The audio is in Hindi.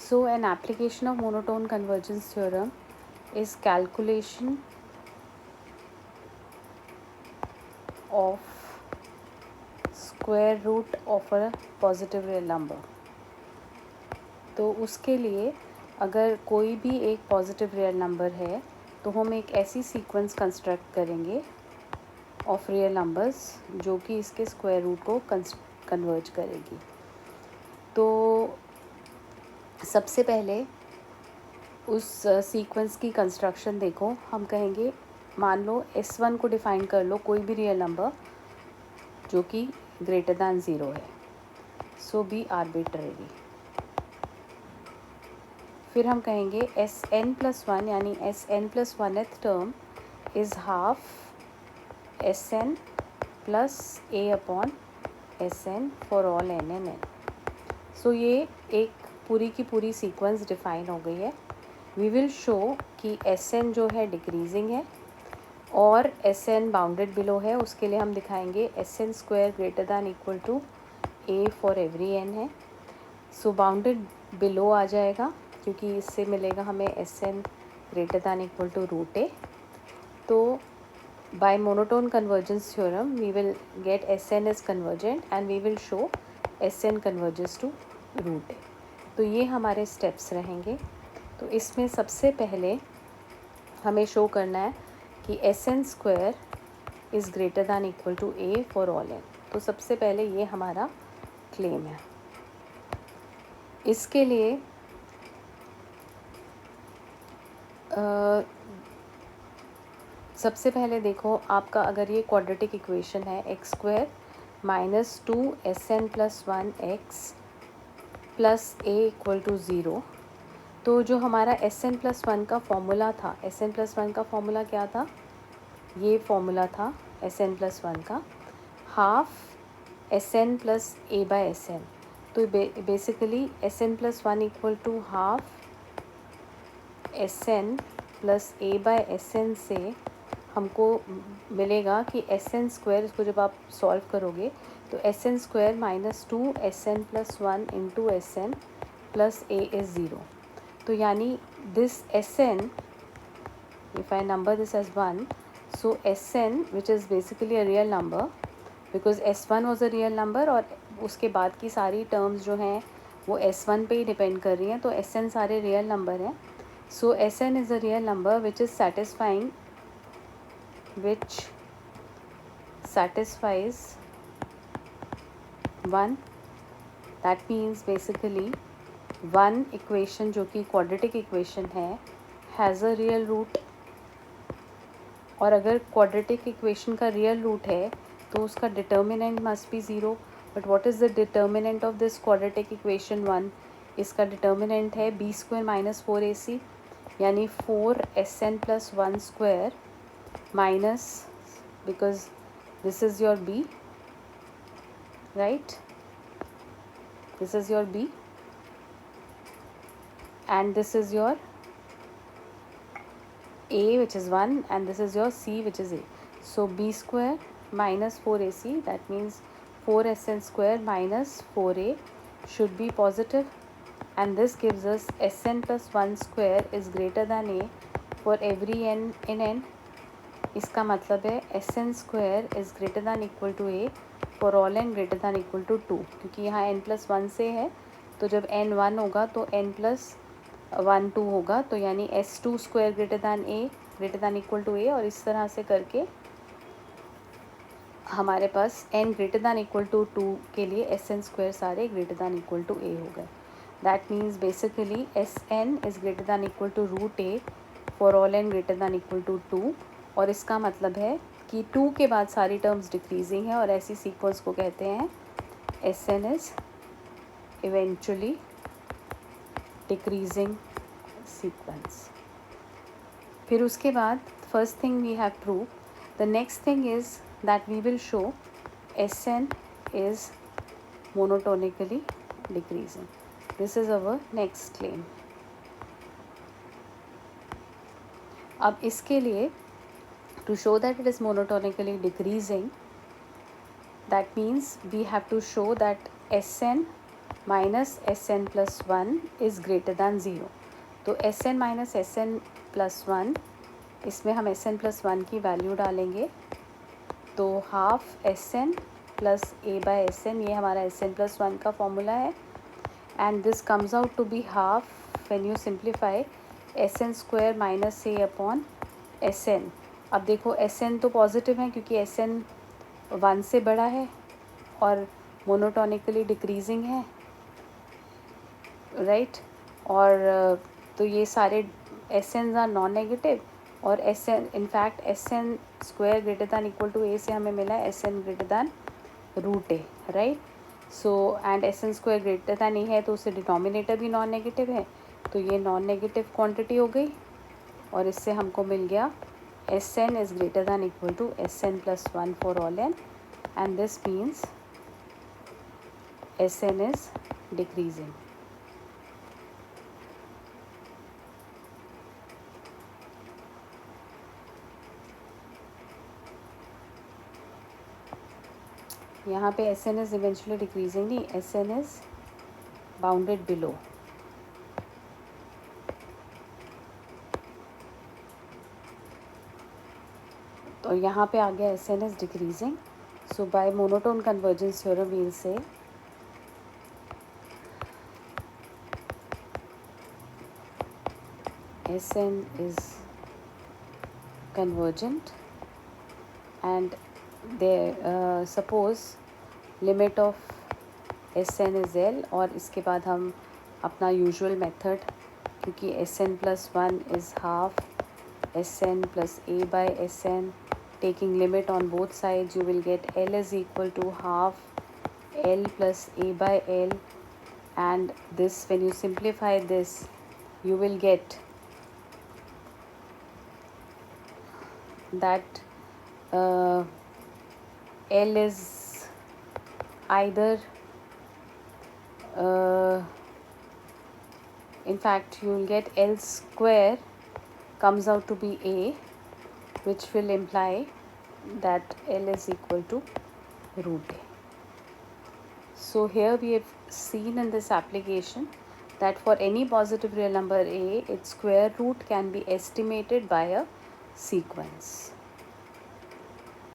So an application of monotone convergence theorem is calculation of square root of a positive real number. तो उसके लिए अगर कोई भी एक पॉजिटिव रियल नंबर है तो हम एक ऐसी सीक्वेंस कंस्ट्रक्ट करेंगे ऑफ रियल नंबर्स जो कि इसके स्क्वायर रूट को कन्वर्ज करेगी। तो सबसे पहले उस सीक्वेंस की कंस्ट्रक्शन देखो। हम कहेंगे मान लो S1 को डिफ़ाइन कर लो कोई भी रियल नंबर जो कि ग्रेटर दैन 0 है, सो बी आर्बिट्रेरी। फिर हम कहेंगे Sn+1 यानी Sn+1th term is half Sn plus A upon Sn for all n and n। सो ये एक पूरी की पूरी सीक्वेंस डिफ़ाइन हो गई है। वी विल शो कि Sn जो है डिक्रीजिंग है और Sn बाउंडेड बिलो है। उसके लिए हम दिखाएंगे Sn² greater than equal to A for every n है। सो बाउंडेड बिलो आ जाएगा क्योंकि इससे मिलेगा हमें Sn greater than equal to root A। तो by monotone convergence theorem we will get Sn is convergent and we will show Sn converges to root A। तो ये हमारे स्टेप्स रहेंगे। तो इसमें सबसे पहले हमें शो करना है कि Sn² is greater than equal to A for all n। तो सबसे पहले ये हमारा क्लेम है। इसके लिए सबसे पहले देखो आपका अगर ये क्वाड्रेटिक इक्वेशन है x² minus 2 Sn+1 x plus A equal to 0। तो जो हमारा Sn+1 का फॉर्मूला था, Sn+1 का फॉर्मूला क्या था? ये फॉर्मूला था Sn+1 का half Sn plus A by Sn। तो basically Sn+1 equal to half Sn plus A by Sn से हमको मिलेगा कि Sn² इसको जब आप सॉल्व करोगे तो Sn² minus 2 Sn+1 into Sn plus A is 0। तो यानी this Sn, if I number this as 1, so Sn which is basically a real number because S1 was a real number और उसके बाद की सारी टर्म्स जो हैं वो S1 पे ही डिपेंड कर रही हैं। तो Sn सारे रियल नंबर हैं। सो Sn is a real number which is satisfying, which satisfies 1। that means basically one equation जो कि क्वाड्रेटिक इक्वेशन है हैज़ अ रियल रूट। और अगर क्वाड्रेटिक इक्वेशन का रियल रूट है तो उसका determinant must be 0। But what is the determinant of this quadratic equation 1? इसका डिटर्मिनेंट है b² माइनस 4ac यानी 4 Sn+1² minus, because this is your b, right, this is your b and this is your A which is 1 and this is your C which is A. So b² minus 4ac, that means 4 Sn² minus 4a should be positive and this gives us Sn+1² is greater than A for every n in n। इसका मतलब है Sn² is greater than equal to A for all n greater than equal to 2, क्योंकि यहाँ n+1 से है तो जब n 1 होगा तो n+1 2 होगा। तो यानी S2² greater than A greater than equal to A। और इस तरह से करके हमारे पास n greater than equal to 2 के लिए Sn² सारे greater than equal to A हो गए। That means basically Sn is greater than equal to root A for all n greater than equal to 2। और इसका मतलब है कि 2 के बाद सारी टर्म्स डिक्रीजिंग है और ऐसी सीक्वेंस को कहते हैं Sn is eventually decreasing sequence. फिर उसके बाद first thing we have prove. The next thing is that we will show Sn is monotonically decreasing. This is our next claim. अब इसके लिए to show that it is monotonically decreasing, that means we have to show that Sn minus S N plus one is greater than zero. तो S N minus S N plus one, इसमें हम एस एन प्लस वन की वैल्यू डालेंगे, तो half S N plus A by S N, ये हमारा एस एन प्लस वन का फॉर्मूला है। And this comes out to be half when you simplify S N square minus A upon S N. अब देखो एस एन तो पॉजिटिव है क्योंकि एस एन वन से बड़ा है और मोनोटोनिकली डिक्रीजिंग है, राइट। और तो ये सारे S N are non negative, और S N in fact S N square greater than equal to A से हमें मिला है S N greater than root A, right. So and S N square greater than A है तो उससे डिनोमिनेटर भी नॉन नेगेटिव है, तो ये नॉन नेगेटिव क्वांटिटी हो गई, और इससे हमको मिल गया S N is greater than equal to S N plus one for all N, and this means S N is decreasing. यहाँ पे S N is eventually decreasing नहीं, S N is bounded below. तो यहाँ पे आ गया S N is decreasing. So by monotone convergence theorem we'll say S N is convergent and they suppose limit of S N is L, और इसके बाद हम अपना यूजुअल मेथड, क्योंकि S N plus one is half S N plus A by S N, taking limit on both sides you will get L is equal to half L plus A by L, and this when you simplify this you will get that L is either in fact you will get L square comes out to be A, which will imply that L is equal to root A. So here we have seen in this application that for any positive real number A, its square root can be estimated by a sequence.